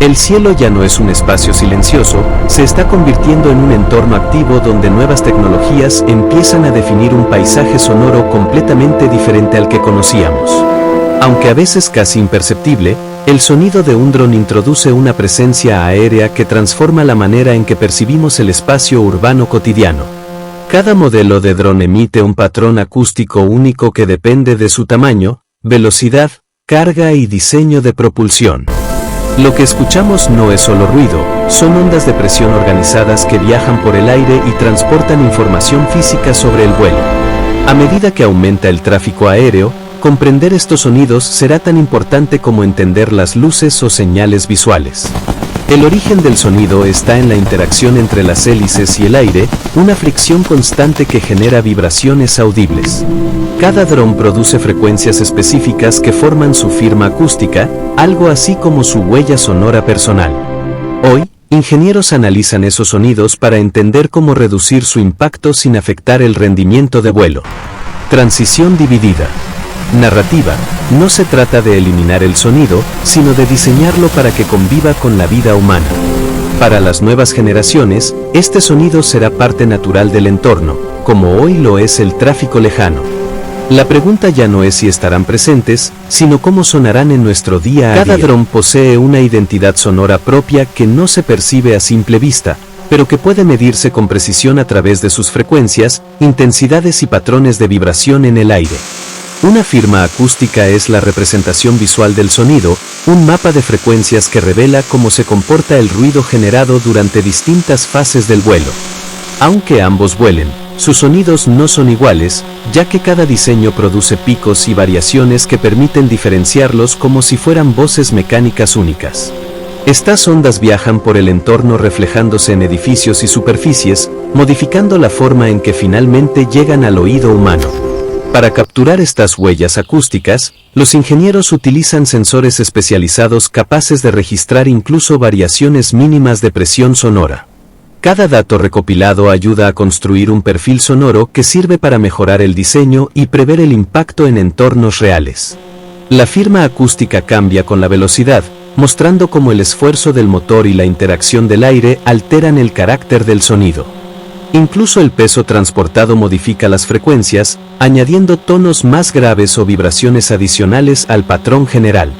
El cielo ya no es un espacio silencioso, se está convirtiendo en un entorno activo donde nuevas tecnologías empiezan a definir un paisaje sonoro completamente diferente al que conocíamos. Aunque a veces casi imperceptible, el sonido de un dron introduce una presencia aérea que transforma la manera en que percibimos el espacio urbano cotidiano. Cada modelo de dron emite un patrón acústico único que depende de su tamaño, velocidad, carga y diseño de propulsión. Lo que escuchamos no es solo ruido, son ondas de presión organizadas que viajan por el aire y transportan información física sobre el vuelo. A medida que aumenta el tráfico aéreo, comprender estos sonidos será tan importante como entender las luces o señales visuales. El origen del sonido está en la interacción entre las hélices y el aire, una fricción constante que genera vibraciones audibles. Cada dron produce frecuencias específicas que forman su firma acústica, algo así como su huella sonora personal. Hoy, ingenieros analizan esos sonidos para entender cómo reducir su impacto sin afectar el rendimiento de vuelo. Transición dividida. Narrativa. No se trata de eliminar el sonido, sino de diseñarlo para que conviva con la vida humana. Para las nuevas generaciones, este sonido será parte natural del entorno, como hoy lo es el tráfico lejano. La pregunta ya no es si estarán presentes, sino cómo sonarán en nuestro día a día. Cada dron posee una identidad sonora propia que no se percibe a simple vista, pero que puede medirse con precisión a través de sus frecuencias, intensidades y patrones de vibración en el aire. Una firma acústica es la representación visual del sonido, un mapa de frecuencias que revela cómo se comporta el ruido generado durante distintas fases del vuelo. Aunque ambos vuelen, sus sonidos no son iguales, ya que cada diseño produce picos y variaciones que permiten diferenciarlos como si fueran voces mecánicas únicas. Estas ondas viajan por el entorno reflejándose en edificios y superficies, modificando la forma en que finalmente llegan al oído humano. Para capturar estas huellas acústicas, los ingenieros utilizan sensores especializados capaces de registrar incluso variaciones mínimas de presión sonora. Cada dato recopilado ayuda a construir un perfil sonoro que sirve para mejorar el diseño y prever el impacto en entornos reales. La firma acústica cambia con la velocidad, mostrando cómo el esfuerzo del motor y la interacción del aire alteran el carácter del sonido. Incluso el peso transportado modifica las frecuencias, añadiendo tonos más graves o vibraciones adicionales al patrón general.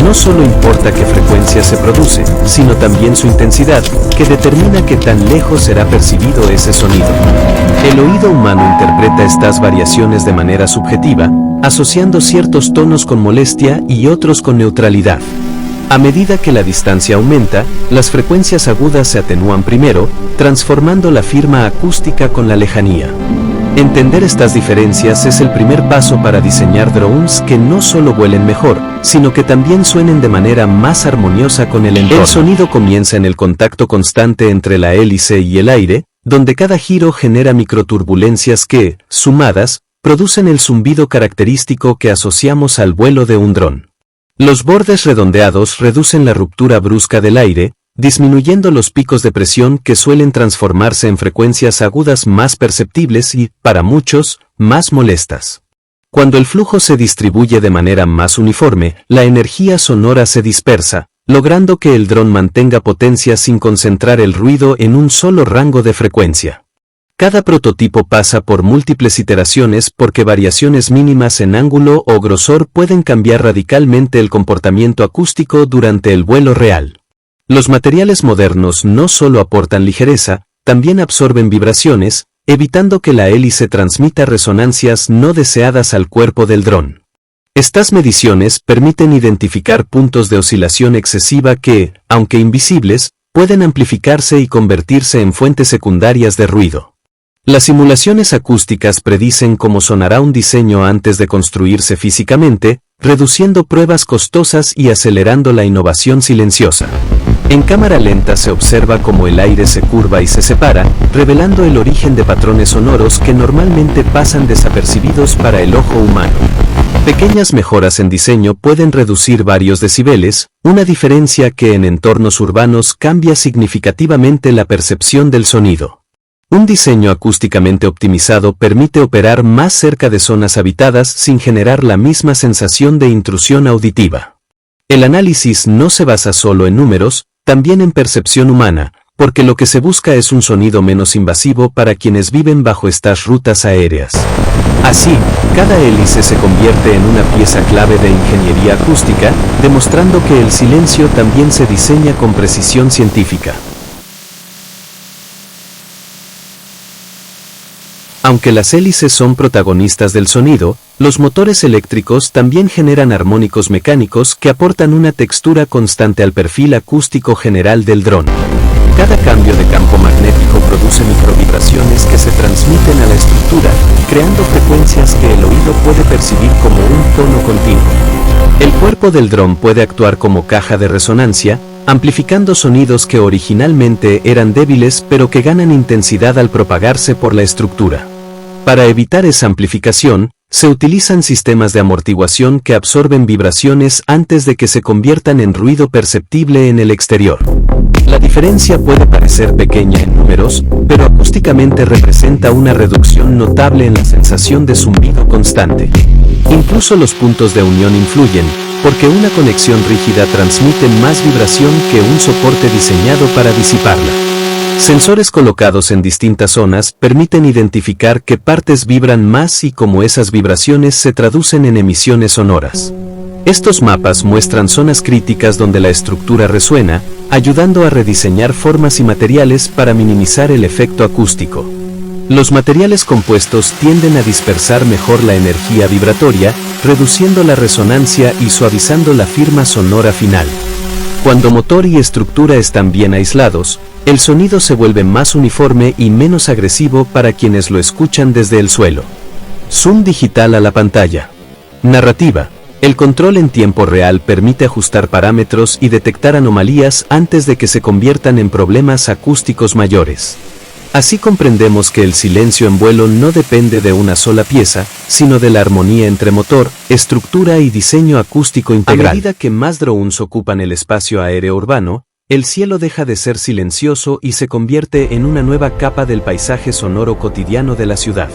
No solo importa qué frecuencia se produce, sino también su intensidad, que determina qué tan lejos será percibido ese sonido. El oído humano interpreta estas variaciones de manera subjetiva, asociando ciertos tonos con molestia y otros con neutralidad. A medida que la distancia aumenta, las frecuencias agudas se atenúan primero, transformando la firma acústica con la lejanía. Entender estas diferencias es el primer paso para diseñar drones que no solo vuelen mejor, sino que también suenen de manera más armoniosa con el entorno. El sonido comienza en el contacto constante entre la hélice y el aire, donde cada giro genera microturbulencias que, sumadas, producen el zumbido característico que asociamos al vuelo de un dron. Los bordes redondeados reducen la ruptura brusca del aire, disminuyendo los picos de presión que suelen transformarse en frecuencias agudas más perceptibles y, para muchos, más molestas. Cuando el flujo se distribuye de manera más uniforme, la energía sonora se dispersa, logrando que el dron mantenga potencia sin concentrar el ruido en un solo rango de frecuencia. Cada prototipo pasa por múltiples iteraciones porque variaciones mínimas en ángulo o grosor pueden cambiar radicalmente el comportamiento acústico durante el vuelo real. Los materiales modernos no solo aportan ligereza, también absorben vibraciones, evitando que la hélice transmita resonancias no deseadas al cuerpo del dron. Estas mediciones permiten identificar puntos de oscilación excesiva que, aunque invisibles, pueden amplificarse y convertirse en fuentes secundarias de ruido. Las simulaciones acústicas predicen cómo sonará un diseño antes de construirse físicamente, reduciendo pruebas costosas y acelerando la innovación silenciosa. En cámara lenta se observa cómo el aire se curva y se separa, revelando el origen de patrones sonoros que normalmente pasan desapercibidos para el ojo humano. Pequeñas mejoras en diseño pueden reducir varios decibeles, una diferencia que en entornos urbanos cambia significativamente la percepción del sonido. Un diseño acústicamente optimizado permite operar más cerca de zonas habitadas sin generar la misma sensación de intrusión auditiva. El análisis no se basa solo en números, también en percepción humana, porque lo que se busca es un sonido menos invasivo para quienes viven bajo estas rutas aéreas. Así, cada hélice se convierte en una pieza clave de ingeniería acústica, demostrando que el silencio también se diseña con precisión científica. Aunque las hélices son protagonistas del sonido, los motores eléctricos también generan armónicos mecánicos que aportan una textura constante al perfil acústico general del dron. Cada cambio de campo magnético produce microvibraciones que se transmiten a la estructura, creando frecuencias que el oído puede percibir como un tono continuo. El cuerpo del dron puede actuar como caja de resonancia, amplificando sonidos que originalmente eran débiles pero que ganan intensidad al propagarse por la estructura. Para evitar esa amplificación, se utilizan sistemas de amortiguación que absorben vibraciones antes de que se conviertan en ruido perceptible en el exterior. La diferencia puede parecer pequeña en números, pero acústicamente representa una reducción notable en la sensación de zumbido constante. Incluso los puntos de unión influyen, porque una conexión rígida transmite más vibración que un soporte diseñado para disiparla. Sensores colocados en distintas zonas permiten identificar qué partes vibran más y cómo esas vibraciones se traducen en emisiones sonoras. Estos mapas muestran zonas críticas donde la estructura resuena, ayudando a rediseñar formas y materiales para minimizar el efecto acústico. Los materiales compuestos tienden a dispersar mejor la energía vibratoria, reduciendo la resonancia y suavizando la firma sonora final. Cuando motor y estructura están bien aislados, el sonido se vuelve más uniforme y menos agresivo para quienes lo escuchan desde el suelo. Zoom digital a la pantalla. Narrativa. El control en tiempo real permite ajustar parámetros y detectar anomalías antes de que se conviertan en problemas acústicos mayores. Así comprendemos que el silencio en vuelo no depende de una sola pieza, sino de la armonía entre motor, estructura y diseño acústico integral. A medida que más drones ocupan el espacio aéreo urbano, el cielo deja de ser silencioso y se convierte en una nueva capa del paisaje sonoro cotidiano de la ciudad.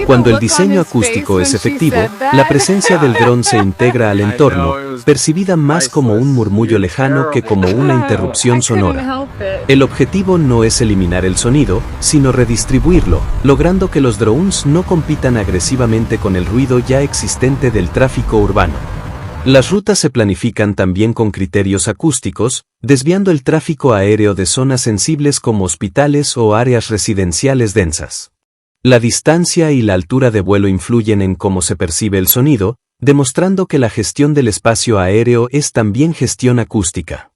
Cuando el diseño acústico es efectivo, la presencia del dron se integra al entorno, percibida más como un murmullo lejano que como una interrupción sonora. El objetivo no es eliminar el sonido, sino redistribuirlo, logrando que los drones no compitan agresivamente con el ruido ya existente del tráfico urbano. Las rutas se planifican también con criterios acústicos, desviando el tráfico aéreo de zonas sensibles como hospitales o áreas residenciales densas. La distancia y la altura de vuelo influyen en cómo se percibe el sonido, demostrando que la gestión del espacio aéreo es también gestión acústica.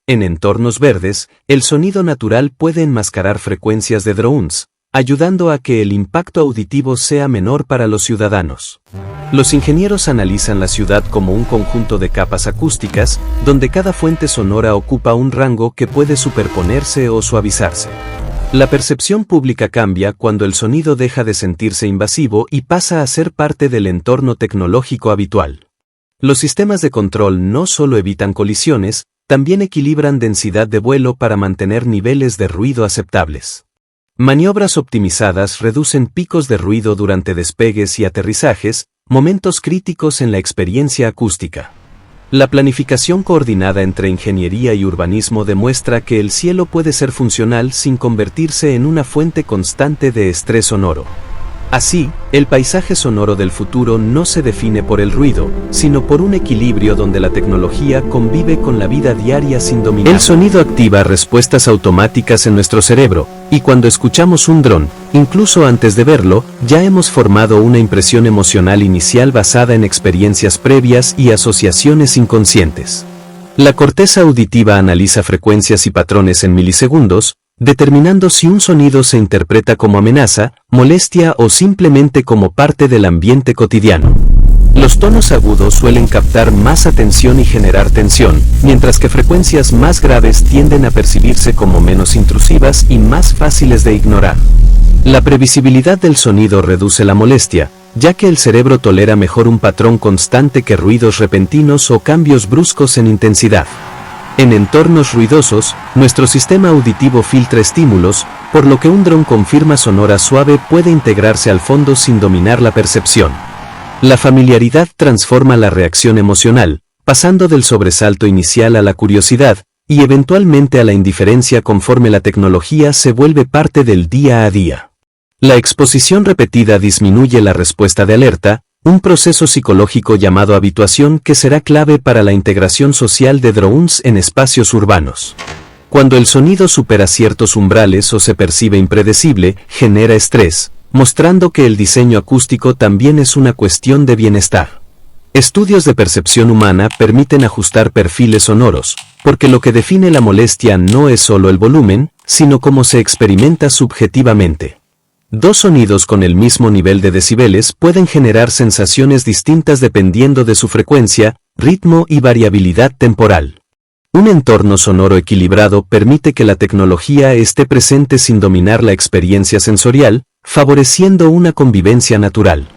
En entornos verdes, el sonido natural puede enmascarar frecuencias de drones, ayudando a que el impacto auditivo sea menor para los ciudadanos. Los ingenieros analizan la ciudad como un conjunto de capas acústicas, donde cada fuente sonora ocupa un rango que puede superponerse o suavizarse. La percepción pública cambia cuando el sonido deja de sentirse invasivo y pasa a ser parte del entorno tecnológico habitual. Los sistemas de control no solo evitan colisiones, también equilibran densidad de vuelo para mantener niveles de ruido aceptables. Maniobras optimizadas reducen picos de ruido durante despegues y aterrizajes, momentos críticos en la experiencia acústica. La planificación coordinada entre ingeniería y urbanismo demuestra que el cielo puede ser funcional sin convertirse en una fuente constante de estrés sonoro. Así, el paisaje sonoro del futuro no se define por el ruido, sino por un equilibrio donde la tecnología convive con la vida diaria sin dominar. El sonido activa respuestas automáticas en nuestro cerebro, y cuando escuchamos un dron, incluso antes de verlo, ya hemos formado una impresión emocional inicial basada en experiencias previas y asociaciones inconscientes. La corteza auditiva analiza frecuencias y patrones en milisegundos, determinando si un sonido se interpreta como amenaza, molestia o simplemente como parte del ambiente cotidiano. Los tonos agudos suelen captar más atención y generar tensión, mientras que frecuencias más graves tienden a percibirse como menos intrusivas y más fáciles de ignorar. La previsibilidad del sonido reduce la molestia, ya que el cerebro tolera mejor un patrón constante que ruidos repentinos o cambios bruscos en intensidad. En entornos ruidosos, nuestro sistema auditivo filtra estímulos, por lo que un dron con firma sonora suave puede integrarse al fondo sin dominar la percepción. La familiaridad transforma la reacción emocional, pasando del sobresalto inicial a la curiosidad, y eventualmente a la indiferencia conforme la tecnología se vuelve parte del día a día. La exposición repetida disminuye la respuesta de alerta, un proceso psicológico llamado habituación que será clave para la integración social de drones en espacios urbanos. Cuando el sonido supera ciertos umbrales o se percibe impredecible, genera estrés, mostrando que el diseño acústico también es una cuestión de bienestar. Estudios de percepción humana permiten ajustar perfiles sonoros, porque lo que define la molestia no es solo el volumen, sino cómo se experimenta subjetivamente. Dos sonidos con el mismo nivel de decibeles pueden generar sensaciones distintas dependiendo de su frecuencia, ritmo y variabilidad temporal. Un entorno sonoro equilibrado permite que la tecnología esté presente sin dominar la experiencia sensorial, favoreciendo una convivencia natural.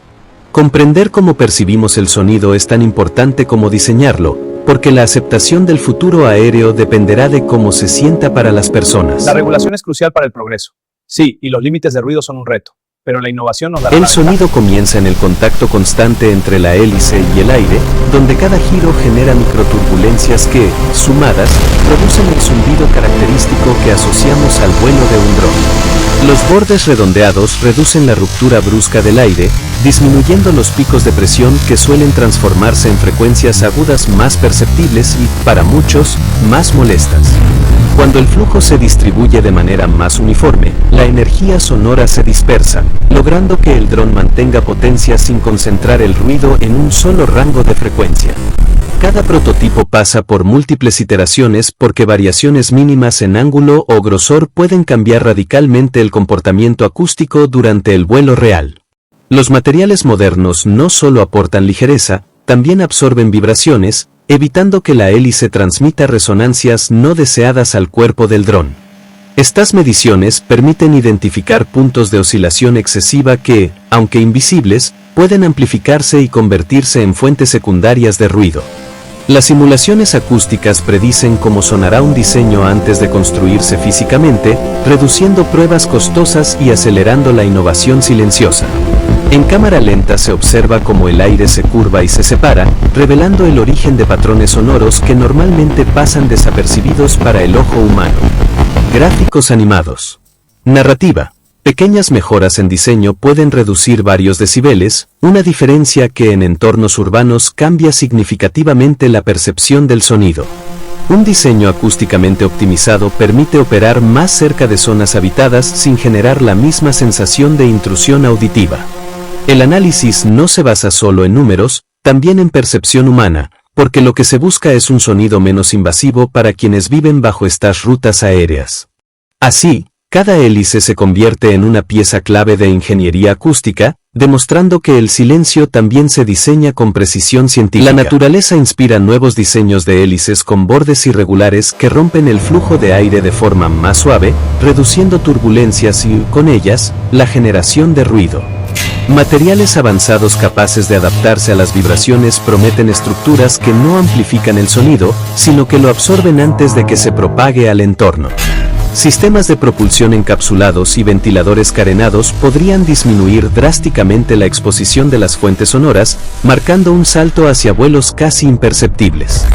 Comprender cómo percibimos el sonido es tan importante como diseñarlo, porque la aceptación del futuro aéreo dependerá de cómo se sienta para las personas. La regulación es crucial para el progreso. Sí, y los límites de ruido son un reto, pero la innovación nos dará El sonido comienza en el contacto constante entre la hélice y el aire, donde cada giro genera microturbulencias que, sumadas, producen el zumbido característico que asociamos al vuelo de un dron. Los bordes redondeados reducen la ruptura brusca del aire, disminuyendo los picos de presión que suelen transformarse en frecuencias agudas más perceptibles y, para muchos, más molestas. Cuando el flujo se distribuye de manera más uniforme, la energía sonora se dispersa, logrando que el dron mantenga potencia sin concentrar el ruido en un solo rango de frecuencia. Cada prototipo pasa por múltiples iteraciones porque variaciones mínimas en ángulo o grosor pueden cambiar radicalmente el comportamiento acústico durante el vuelo real. Los materiales modernos no solo aportan ligereza, también absorben vibraciones, evitando que la hélice transmita resonancias no deseadas al cuerpo del dron. Estas mediciones permiten identificar puntos de oscilación excesiva que, aunque invisibles, pueden amplificarse y convertirse en fuentes secundarias de ruido. Las simulaciones acústicas predicen cómo sonará un diseño antes de construirse físicamente, reduciendo pruebas costosas y acelerando la innovación silenciosa. En cámara lenta se observa cómo el aire se curva y se separa, revelando el origen de patrones sonoros que normalmente pasan desapercibidos para el ojo humano. Gráficos animados. Narrativa. Pequeñas mejoras en diseño pueden reducir varios decibeles, una diferencia que en entornos urbanos cambia significativamente la percepción del sonido. Un diseño acústicamente optimizado permite operar más cerca de zonas habitadas sin generar la misma sensación de intrusión auditiva. El análisis no se basa solo en números, también en percepción humana, porque lo que se busca es un sonido menos invasivo para quienes viven bajo estas rutas aéreas. Así, cada hélice se convierte en una pieza clave de ingeniería acústica, demostrando que el silencio también se diseña con precisión científica. La naturaleza inspira nuevos diseños de hélices con bordes irregulares que rompen el flujo de aire de forma más suave, reduciendo turbulencias y, con ellas, la generación de ruido. Materiales avanzados capaces de adaptarse a las vibraciones prometen estructuras que no amplifican el sonido, sino que lo absorben antes de que se propague al entorno. Sistemas de propulsión encapsulados y ventiladores carenados podrían disminuir drásticamente la exposición de las fuentes sonoras, marcando un salto hacia vuelos casi imperceptibles.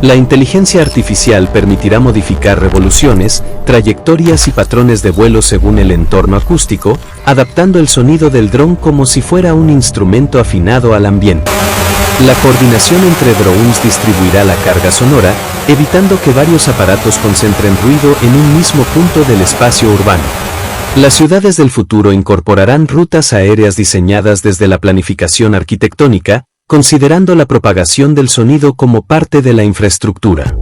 La inteligencia artificial permitirá modificar revoluciones, trayectorias y patrones de vuelo según el entorno acústico, adaptando el sonido del dron como si fuera un instrumento afinado al ambiente. La coordinación entre drones distribuirá la carga sonora, evitando que varios aparatos concentren ruido en un mismo punto del espacio urbano. Las ciudades del futuro incorporarán rutas aéreas diseñadas desde la planificación arquitectónica, considerando la propagación del sonido como parte de la infraestructura.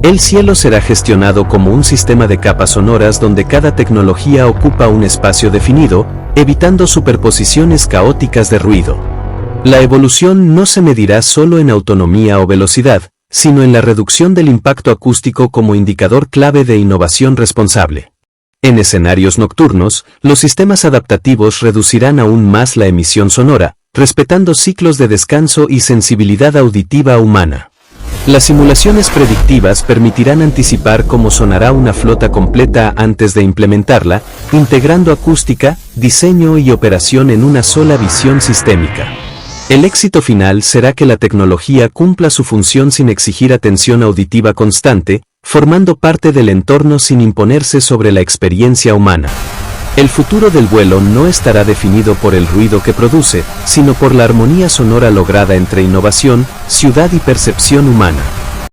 El cielo será gestionado como un sistema de capas sonoras donde cada tecnología ocupa un espacio definido, evitando superposiciones caóticas de ruido. La evolución no se medirá solo en autonomía o velocidad, sino en la reducción del impacto acústico como indicador clave de innovación responsable. En escenarios nocturnos, los sistemas adaptativos reducirán aún más la emisión sonora, respetando ciclos de descanso y sensibilidad auditiva humana. Las simulaciones predictivas permitirán anticipar cómo sonará una flota completa antes de implementarla, integrando acústica, diseño y operación en una sola visión sistémica. El éxito final será que la tecnología cumpla su función sin exigir atención auditiva constante, formando parte del entorno sin imponerse sobre la experiencia humana. El futuro del vuelo no estará definido por el ruido que produce, sino por la armonía sonora lograda entre innovación, ciudad y percepción humana.